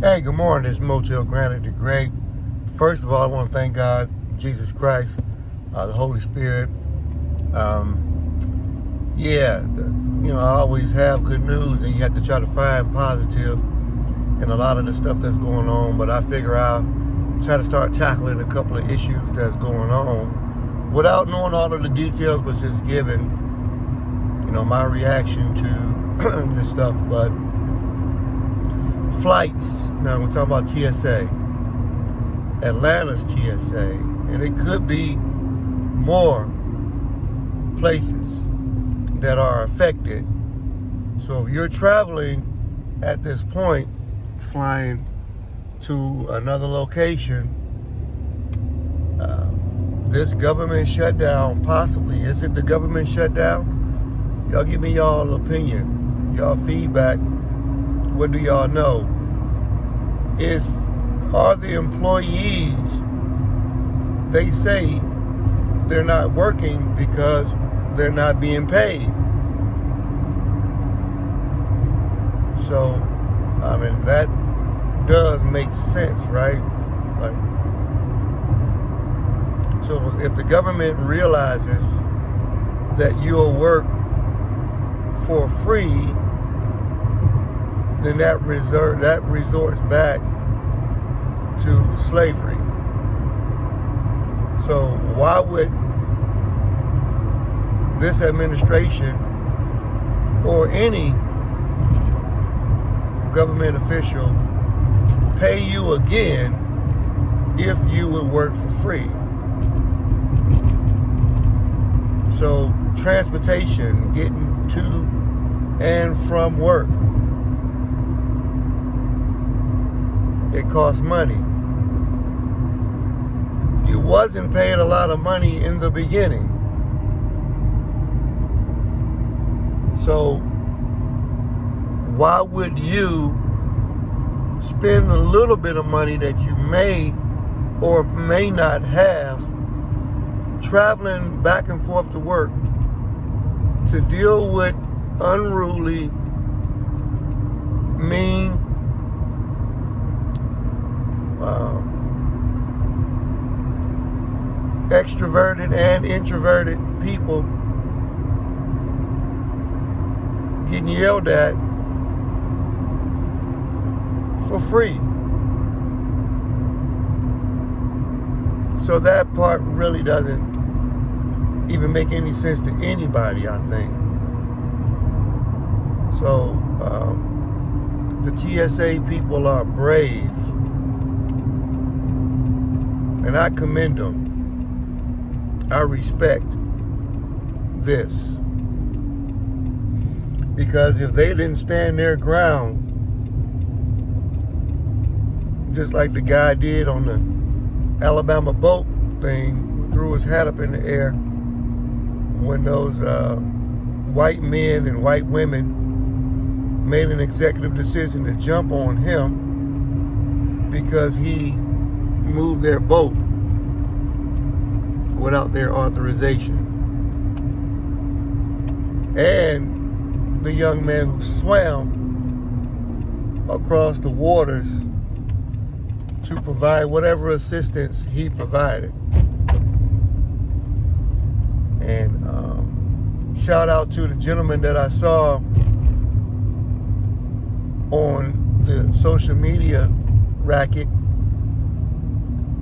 Hey, good morning. This is Motel Granite the Great. First of all, I want to thank God, Jesus Christ, the Holy Spirit. I always have good news, and you have to try to find positive in a lot of the stuff that's going on. But I figure I'll try to start tackling a couple of issues that's going on without knowing all of the details, but just giving, my reaction to this stuff. But flights, now we're talking about TSA, Atlanta's TSA, and it could be more places that are affected. So if you're traveling at this point, flying to another location, this government shutdown possibly, is it the government shutdown? Y'all give me y'all opinion, y'all feedback. What do y'all know? Are the employees, they say they're not working because they're not being paid. So, that does make sense, right? So if the government realizes that you'll work for free, then that resorts back to slavery. So why would this administration or any government official pay you again if you would work for free? So transportation, getting to and from work, it costs money. You wasn't paying a lot of money in the beginning. So why would you spend the little bit of money that you may or may not have traveling back and forth to work to deal with unruly, mean, extroverted and introverted people getting yelled at for free? So that part really doesn't even make any sense to anybody, I think. So the TSA people are brave, and I commend them. I respect this, because if they didn't stand their ground, just like the guy did on the Alabama boat thing, threw his hat up in the air when those white men and white women made an executive decision to jump on him because he moved their boat without their authorization. And the young man who swam across the waters to provide whatever assistance he provided. And shout out to the gentleman that I saw on the social media racket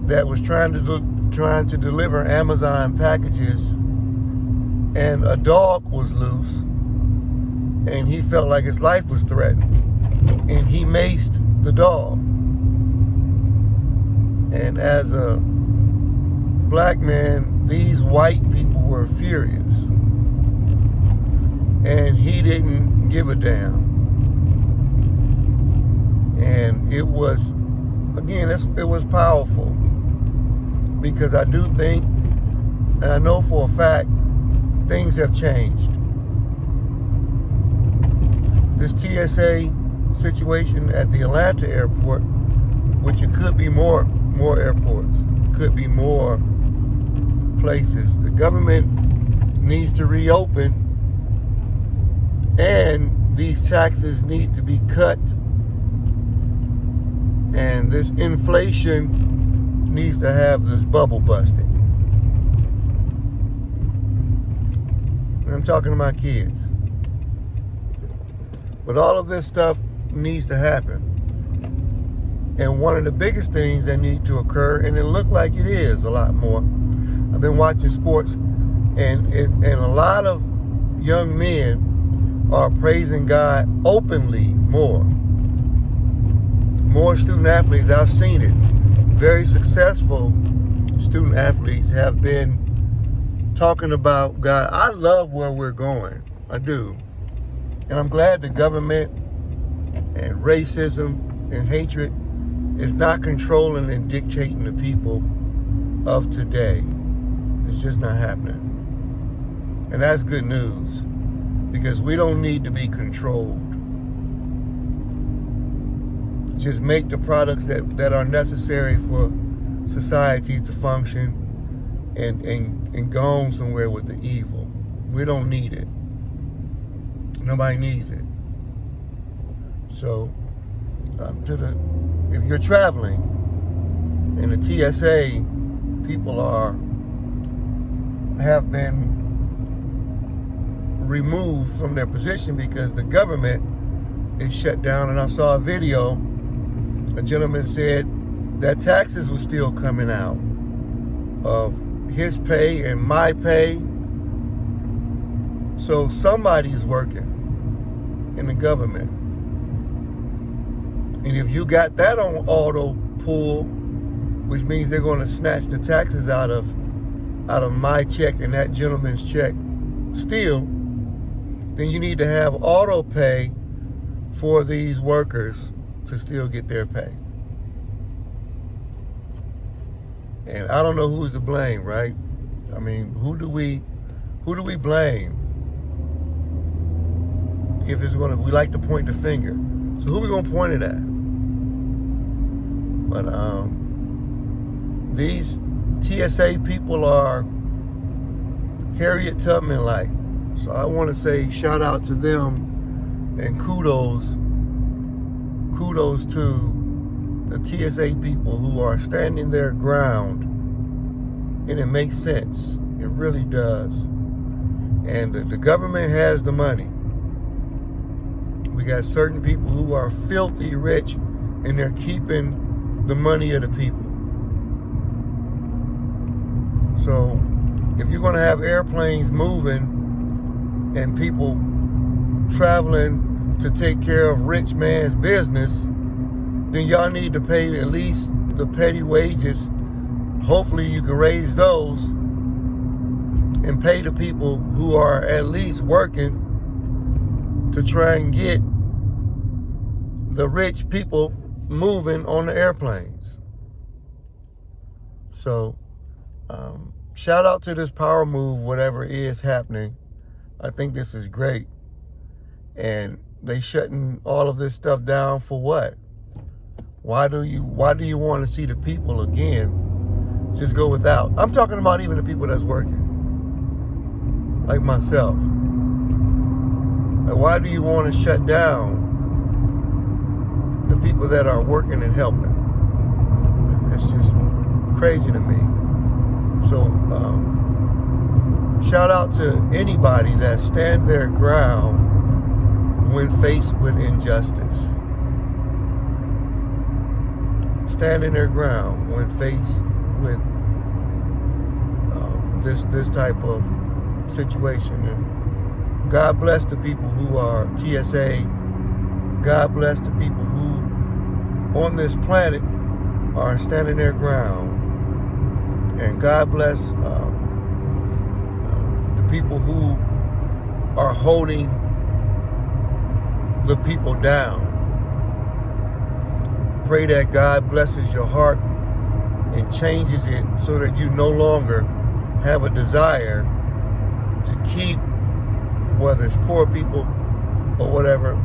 that was trying to deliver Amazon packages, and a dog was loose, and he felt like his life was threatened, and he maced the dog. And as a black man, these white people were furious, and he didn't give a damn. And it was powerful, because I do think, and I know for a fact, things have changed. This TSA situation at the Atlanta airport, which it could be more airports, could be more places. The government needs to reopen, and these taxes need to be cut And this inflation needs to have this bubble busting. And I'm talking to my kids. But all of this stuff needs to happen. And one of the biggest things that need to occur, and it looked like it is a lot more. I've been watching sports, and a lot of young men are praising God openly more. More student athletes, I've seen it. Very successful student athletes have been talking about God. I love where we're going. I do. And I'm glad the government and racism and hatred is not controlling and dictating the people of today. It's just not happening. And that's good news, because we don't need to be controlled. Just make the products that are necessary for society to function and go on somewhere with the evil. We don't need it. Nobody needs it. So, if you're traveling and the TSA people have been removed from their position because the government is shut down, and I saw a video. A gentleman said that taxes were still coming out of his pay and my pay. So somebody's working in the government. And if you got that on auto pull, which means they're going to snatch the taxes out of my check and that gentleman's check still, then you need to have auto pay for these workers to still get their pay. And I don't know who's to blame, right? I mean, who do we blame? If it's we like to point the finger. So who we gonna point it at? But these TSA people are Harriet Tubman-like. So I want to say shout out to them and kudos to the TSA people who are standing their ground. And it makes sense. It really does. And the government has the money. We got certain people who are filthy rich, and they're keeping the money of the people. So if you're going to have airplanes moving and people traveling to take care of rich man's business, then y'all need to pay at least the petty wages. Hopefully you can raise those and pay the people who are at least working to try and get the rich people moving on the airplanes. So, shout out to this power move, whatever is happening. I think this is great. And they shutting all of this stuff down for what? Why do you want to see the people again just go without? I'm talking about even the people that's working, like myself. Like, why do you want to shut down the people that are working and helping? It's just crazy to me. So, shout out to anybody that stand their ground when faced with injustice. Standing their ground when faced with this type of situation. And God bless the people who are TSA. God bless the people who on this planet are standing their ground. And God bless the people who are holding the people down. Pray that God blesses your heart and changes it so that you no longer have a desire to keep, whether it's poor people or whatever,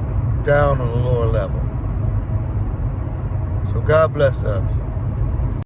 down on a lower level. So God bless us.